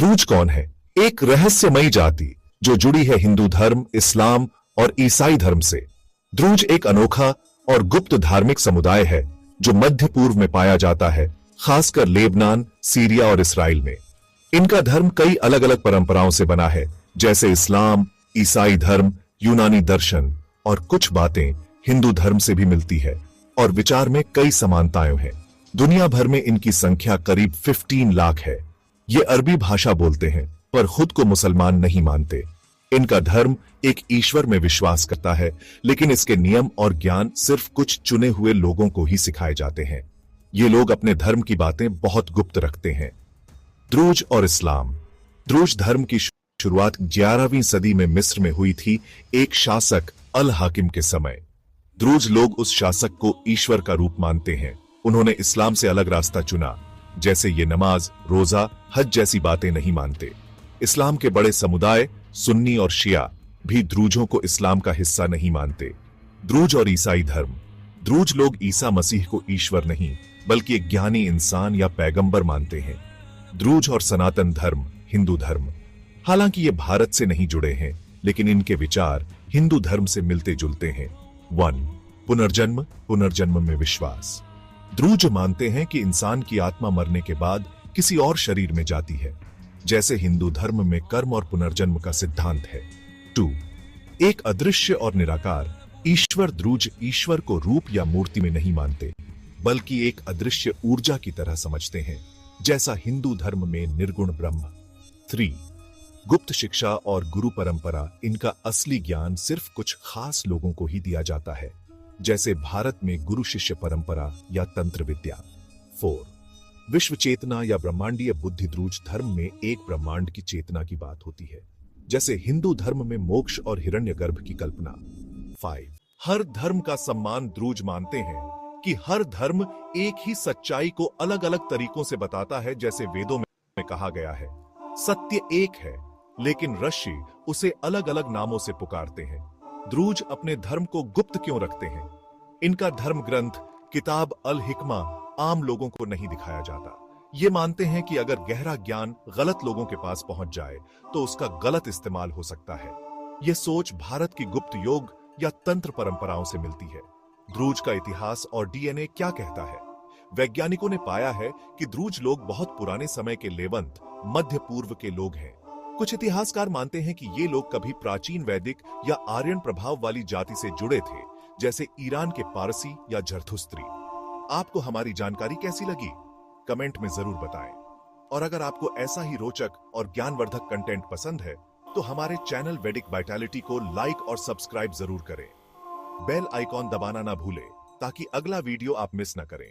द्रुज कौन है? एक रहस्यमयी जाति जो जुड़ी है हिंदू धर्म, इस्लाम और ईसाई धर्म से। द्रुज एक अनोखा और गुप्त धार्मिक समुदाय है जो मध्य पूर्व में पाया जाता है, खासकर लेबनान, सीरिया और इसराइल में। इनका धर्म कई अलग अलग परंपराओं से बना है, जैसे इस्लाम, ईसाई धर्म, यूनानी दर्शन और कुछ बातें हिंदू धर्म से भी मिलती है और विचार में कई समानताएं हैं। दुनिया भर में इनकी संख्या करीब 15 लाख है। ये अरबी भाषा बोलते हैं पर खुद को मुसलमान नहीं मानते। इनका धर्म एक ईश्वर में विश्वास करता है, लेकिन इसके नियम और ज्ञान सिर्फ कुछ चुने हुए लोगों को ही सिखाए जाते हैं। ये लोग अपने धर्म की बातें बहुत गुप्त रखते हैं। द्रुज और इस्लाम। द्रुज धर्म की शुरुआत 11वीं सदी में मिस्र में हुई थी, एक शासक अल हाकिम के समय। द्रुज लोग उस शासक को ईश्वर का रूप मानते हैं। उन्होंने इस्लाम से अलग रास्ता चुना, जैसे ये नमाज, रोजा, हज जैसी बातें नहीं मानते। इस्लाम के बड़े समुदाय सुन्नी और शिया भी द्रुजों को इस्लाम का हिस्सा नहीं मानते। द्रुज और ईसाई धर्म। द्रुज लोग ईसा मसीह को ईश्वर नहीं बल्कि एक ज्ञानी इंसान या पैगंबर मानते हैं। द्रुज और सनातन धर्म, हिंदू धर्म। हालांकि ये भारत से नहीं जुड़े हैं, लेकिन इनके विचार हिंदू धर्म से मिलते जुलते हैं। 1. पुनर्जन्म। पुनर्जन्म में विश्वास। द्रुज मानते हैं कि इंसान की आत्मा मरने के बाद किसी और शरीर में जाती है, जैसे हिंदू धर्म में कर्म और पुनर्जन्म का सिद्धांत है। 2. एक अदृश्य और निराकार ईश्वर। द्रुज ईश्वर को रूप या मूर्ति में नहीं मानते, बल्कि एक अदृश्य ऊर्जा की तरह समझते हैं, जैसा हिंदू धर्म में निर्गुण ब्रह्म। 3. गुप्त शिक्षा और गुरु परंपरा। इनका असली ज्ञान सिर्फ कुछ खास लोगों को ही दिया जाता है, जैसे भारत में गुरु शिष्य परंपरा या तंत्र विद्या। 4. विश्व चेतना या ब्रह्मांडीय बुद्धि। द्रुज धर्म में एक ब्रह्मांड की चेतना की बात होती है, जैसे हिंदू धर्म में मोक्ष और हिरण्यगर्भ की कल्पना। 5. हर धर्म का सम्मान। द्रुज मानते हैं कि हर धर्म एक ही सच्चाई को अलग अलग तरीकों से बताता है, जैसे वेदों में कहा गया है, सत्य एक है, लेकिन ऋषि उसे अलग अलग नामों से पुकारते हैं। द्रुज अपने धर्म को गुप्त क्यों रखते हैं? इनका धर्म ग्रंथ किताब अल हिकमा आम लोगों को नहीं दिखाया जाता। ये मानते हैं कि अगर गहरा ज्ञान गलत लोगों के पास पहुंच जाए तो उसका गलत इस्तेमाल हो सकता है। यह सोच भारत की गुप्त योग या तंत्र परंपराओं से मिलती है। द्रुज का इतिहास और डीएनए क्या कहता है? वैज्ञानिकों ने पाया है कि द्रुज लोग बहुत पुराने समय के लेवंत, मध्य पूर्व के लोग हैं। कुछ इतिहासकार मानते हैं कि ये लोग कभी प्राचीन वैदिक या आर्यन प्रभाव वाली जाति से जुड़े थे, जैसे ईरान के पारसी या जरथुस्त्री। आपको हमारी जानकारी कैसी लगी? कमेंट में जरूर बताएं। और अगर आपको ऐसा ही रोचक और ज्ञानवर्धक कंटेंट पसंद है, तो हमारे चैनल वैदिक वाइटैलिटी को लाइक और सब्सक्राइब जरूर करें। बेल आइकॉन दबाना ना भूलें ताकि अगला वीडियो आप मिस न करें।